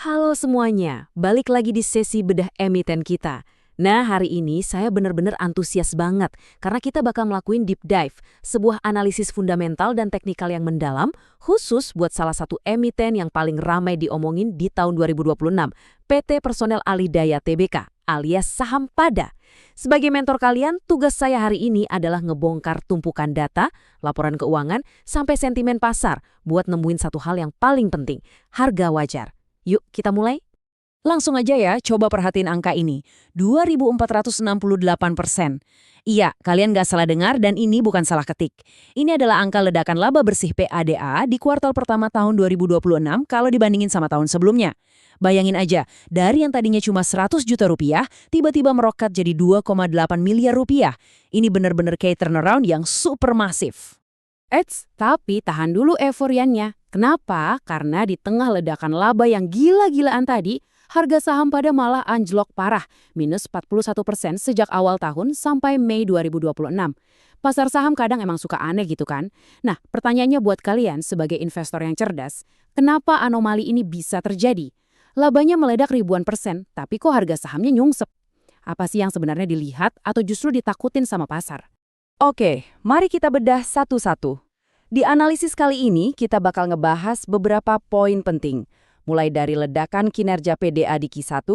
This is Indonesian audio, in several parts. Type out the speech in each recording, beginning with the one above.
Halo semuanya, balik lagi di sesi bedah emiten kita. Nah, hari ini saya benar-benar antusias banget karena kita bakal ngelakuin deep dive, sebuah analisis fundamental dan teknikal yang mendalam, khusus buat salah satu emiten yang paling ramai diomongin di tahun 2026, PT Personel Alidaya Tbk, alias saham PADA. Sebagai mentor kalian, tugas saya hari ini adalah ngebongkar tumpukan data, laporan keuangan, sampai sentimen pasar buat nemuin satu hal yang paling penting, harga wajar. Yuk, kita mulai. Langsung aja ya, coba perhatiin angka ini. 2.468%. Iya, kalian nggak salah dengar dan ini bukan salah ketik. Ini adalah angka ledakan laba bersih PADA di kuartal pertama tahun 2026 kalau dibandingin sama tahun sebelumnya. Bayangin aja, dari yang tadinya cuma 100 juta rupiah, tiba-tiba meroket jadi 2,8 miliar rupiah. Ini bener-bener kayak turnaround yang super masif. Tapi tahan dulu euforiannya. Kenapa? Karena di tengah ledakan laba yang gila-gilaan tadi, harga saham PADA malah anjlok parah, minus 41% sejak awal tahun sampai Mei 2026. Pasar saham kadang emang suka aneh gitu kan? Nah, pertanyaannya buat kalian sebagai investor yang cerdas, kenapa anomali ini bisa terjadi? Labanya meledak ribuan persen, tapi kok harga sahamnya nyungsep? Apa sih yang sebenarnya dilihat atau justru ditakutin sama pasar? Oke, mari kita bedah satu-satu. Di analisis kali ini, kita bakal ngebahas beberapa poin penting. Mulai dari ledakan kinerja PDA di Q1,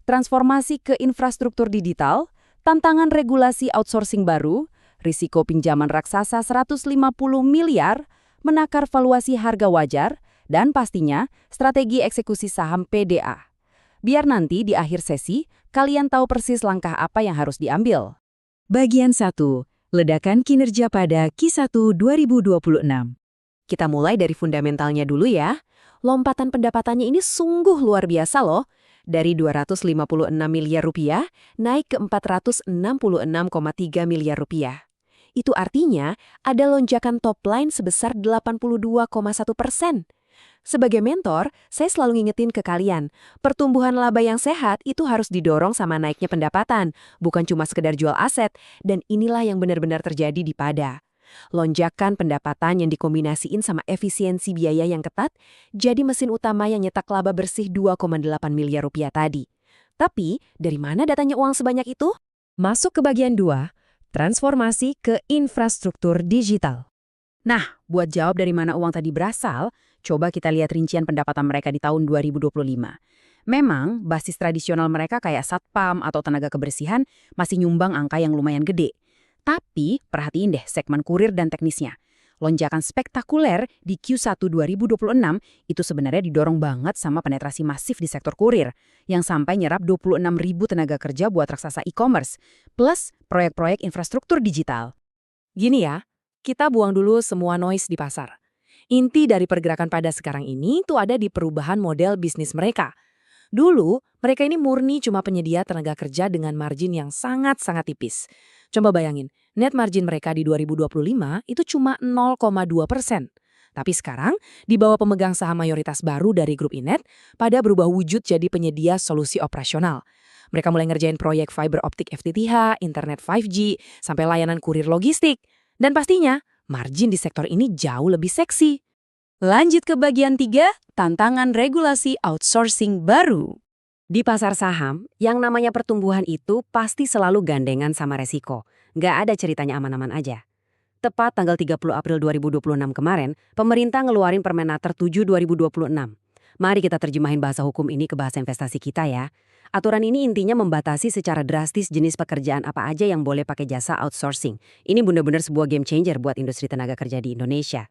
transformasi ke infrastruktur digital, tantangan regulasi outsourcing baru, risiko pinjaman raksasa 150 miliar, menakar valuasi harga wajar, dan pastinya strategi eksekusi saham PDA. Biar nanti di akhir sesi, kalian tahu persis langkah apa yang harus diambil. Bagian 1. Ledakan kinerja pada Q1 2026. Kita mulai dari fundamentalnya dulu ya. Lompatan pendapatannya ini sungguh luar biasa loh. Dari 256 miliar rupiah naik ke 466,3 miliar rupiah. Itu artinya ada lonjakan top line sebesar 82,1%. Sebagai mentor, saya selalu ngingetin ke kalian, pertumbuhan laba yang sehat itu harus didorong sama naiknya pendapatan, bukan cuma sekedar jual aset, dan inilah yang benar-benar terjadi di PADA. Lonjakan pendapatan yang dikombinasiin sama efisiensi biaya yang ketat, jadi mesin utama yang nyetak laba bersih 2,8 miliar rupiah tadi. Tapi, dari mana datanya uang sebanyak itu? Masuk ke bagian 2, transformasi ke infrastruktur digital. Nah, buat jawab dari mana uang tadi berasal, coba kita lihat rincian pendapatan mereka di tahun 2025. Memang, basis tradisional mereka kayak satpam atau tenaga kebersihan masih nyumbang angka yang lumayan gede. Tapi, perhatiin deh segmen kurir dan teknisnya. Lonjakan spektakuler di Q1 2026 itu sebenarnya didorong banget sama penetrasi masif di sektor kurir, yang sampai nyerap 26.000 tenaga kerja buat raksasa e-commerce, plus proyek-proyek infrastruktur digital. Gini ya, kita buang dulu semua noise di pasar. Inti dari pergerakan pada sekarang ini tuh ada di perubahan model bisnis mereka. Dulu, mereka ini murni cuma penyedia tenaga kerja dengan margin yang sangat-sangat tipis. Coba bayangin, net margin mereka di 2025 itu cuma 0,2%. Tapi sekarang, di bawah pemegang saham mayoritas baru dari grup Inet, PADA berubah wujud jadi penyedia solusi operasional. Mereka mulai ngerjain proyek fiber optik FTTH, internet 5G, sampai layanan kurir logistik. Dan pastinya, margin di sektor ini jauh lebih seksi. Lanjut ke bagian 3, tantangan regulasi outsourcing baru. Di pasar saham, yang namanya pertumbuhan itu pasti selalu gandengan sama resiko. Nggak ada ceritanya aman-aman aja. Tepat tanggal 30 April 2026 kemarin, pemerintah ngeluarin Permenaker 7 2026. Mari kita terjemahin bahasa hukum ini ke bahasa investasi kita ya. Aturan ini intinya membatasi secara drastis jenis pekerjaan apa aja yang boleh pakai jasa outsourcing. Ini benar-benar sebuah game changer buat industri tenaga kerja di Indonesia.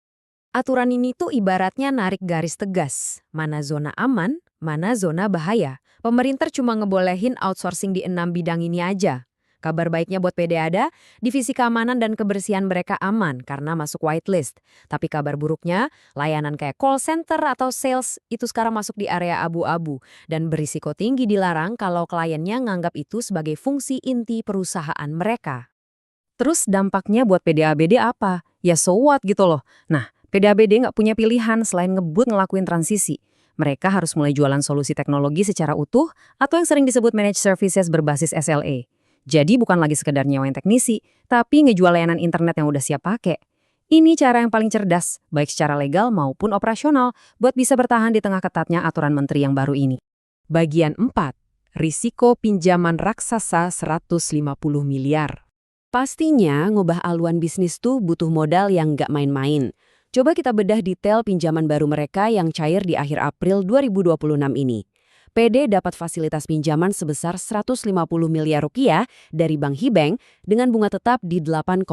Aturan ini tuh ibaratnya narik garis tegas. Mana zona aman, mana zona bahaya. Pemerintah cuma ngebolehin outsourcing di 6 bidang ini aja. Kabar baiknya buat PDA, divisi keamanan dan kebersihan mereka aman karena masuk whitelist. Tapi kabar buruknya, layanan kayak call center atau sales itu sekarang masuk di area abu-abu dan berisiko tinggi dilarang kalau kliennya nganggap itu sebagai fungsi inti perusahaan mereka. Terus dampaknya buat PDABD apa? Ya so what gitu loh. Nah, PDABD nggak punya pilihan selain ngebut ngelakuin transisi. Mereka harus mulai jualan solusi teknologi secara utuh atau yang sering disebut managed services berbasis SLA. Jadi bukan lagi sekedar nyewain teknisi, tapi ngejual layanan internet yang udah siap pakai. Ini cara yang paling cerdas, baik secara legal maupun operasional, buat bisa bertahan di tengah ketatnya aturan menteri yang baru ini. Bagian 4. Risiko pinjaman raksasa 150 miliar. Pastinya ngubah haluan bisnis tuh butuh modal yang nggak main-main. Coba kita bedah detail pinjaman baru mereka yang cair di akhir April 2026 ini. PD dapat fasilitas pinjaman sebesar 150 miliar rupiah dari Bank Hibeng dengan bunga tetap di 8,5%.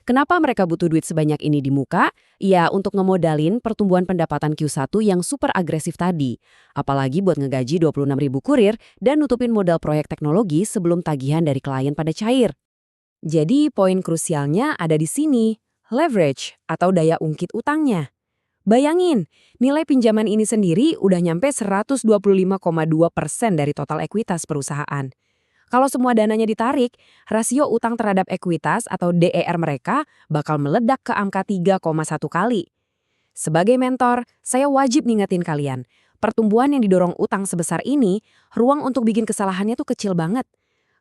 Kenapa mereka butuh duit sebanyak ini di muka? Ya, untuk ngemodalin pertumbuhan pendapatan Q1 yang super agresif tadi. Apalagi buat ngegaji 26.000 kurir dan nutupin modal proyek teknologi sebelum tagihan dari klien pada cair. Jadi, poin krusialnya ada di sini, leverage atau daya ungkit utangnya. Bayangin, nilai pinjaman ini sendiri udah nyampe 125,2% dari total ekuitas perusahaan. Kalau semua dananya ditarik, rasio utang terhadap ekuitas atau DER mereka bakal meledak ke angka 3,1 kali. Sebagai mentor, saya wajib ngingetin kalian, pertumbuhan yang didorong utang sebesar ini, ruang untuk bikin kesalahannya tuh kecil banget.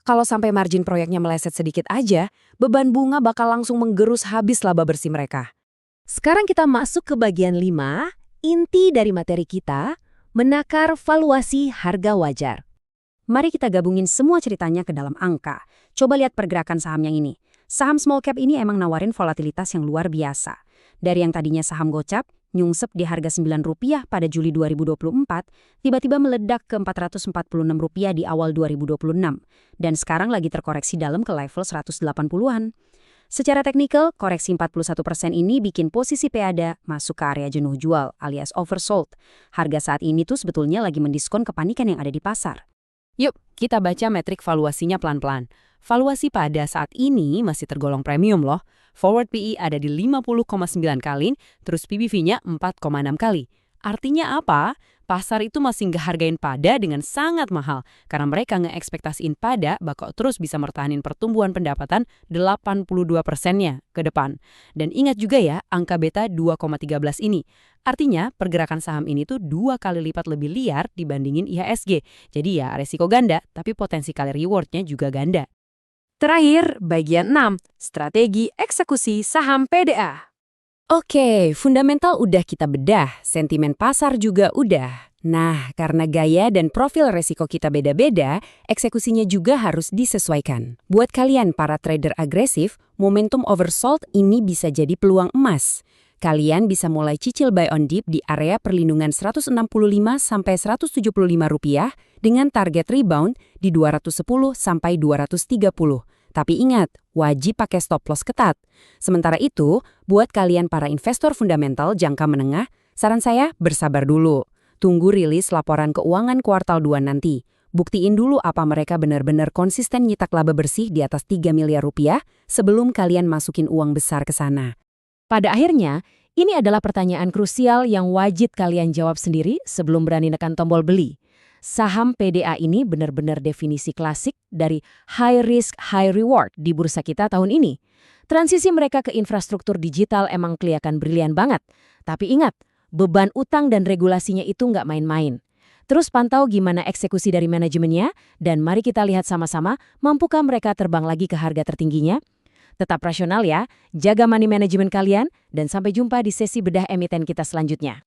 Kalau sampai margin proyeknya meleset sedikit aja, beban bunga bakal langsung menggerus habis laba bersih mereka. Sekarang kita masuk ke bagian 5, inti dari materi kita, menakar valuasi harga wajar. Mari kita gabungin semua ceritanya ke dalam angka. Coba lihat pergerakan saham yang ini. Saham small cap ini emang nawarin volatilitas yang luar biasa. Dari yang tadinya saham gocap, nyungsep di harga Rp9 pada Juli 2024, tiba-tiba meledak ke Rp446 di awal 2026, dan sekarang lagi terkoreksi dalam ke level 180-an. Secara teknikal, koreksi 41% ini bikin posisi PADA masuk ke area jenuh jual alias oversold. Harga saat ini tuh sebetulnya lagi mendiskon kepanikan yang ada di pasar. Yuk, kita baca metrik valuasinya pelan-pelan. Valuasi pada saat ini masih tergolong premium loh. Forward PE ada di 50,9 kali, terus PBV-nya 4,6 kali. Artinya apa? Pasar itu masih ngehargain pada dengan sangat mahal, karena mereka ngeekspektasiin pada bakal terus bisa mertahanin pertumbuhan pendapatan 82%-nya ke depan. Dan ingat juga ya, angka beta 2,13 ini. Artinya, pergerakan saham ini tuh 2 kali lipat lebih liar dibandingin IHSG. Jadi ya, resiko ganda, tapi potensi kali reward-nya juga ganda. Terakhir, bagian 6, strategi eksekusi saham PDA. Oke, fundamental udah kita bedah, sentimen pasar juga udah. Nah, karena gaya dan profil resiko kita beda-beda, eksekusinya juga harus disesuaikan. Buat kalian para trader agresif, momentum oversold ini bisa jadi peluang emas. Kalian bisa mulai cicil buy on dip di area perlindungan Rp165–175 dengan target rebound di 210–230. Tapi ingat, wajib pakai stop loss ketat. Sementara itu, buat kalian para investor fundamental jangka menengah, saran saya bersabar dulu. Tunggu rilis laporan keuangan kuartal 2 nanti. Buktiin dulu apa mereka benar-benar konsisten nyitak laba bersih di atas 3 miliar rupiah sebelum kalian masukin uang besar ke sana. Pada akhirnya, ini adalah pertanyaan krusial yang wajib kalian jawab sendiri sebelum berani nekan tombol beli. Saham PDA ini benar-benar definisi klasik dari high risk, high reward di bursa kita tahun ini. Transisi mereka ke infrastruktur digital emang kelihatan brilian banget. Tapi ingat, beban utang dan regulasinya itu nggak main-main. Terus pantau gimana eksekusi dari manajemennya, dan mari kita lihat sama-sama mampukah mereka terbang lagi ke harga tertingginya. Tetap rasional ya, jaga money management kalian, dan sampai jumpa di sesi bedah emiten kita selanjutnya.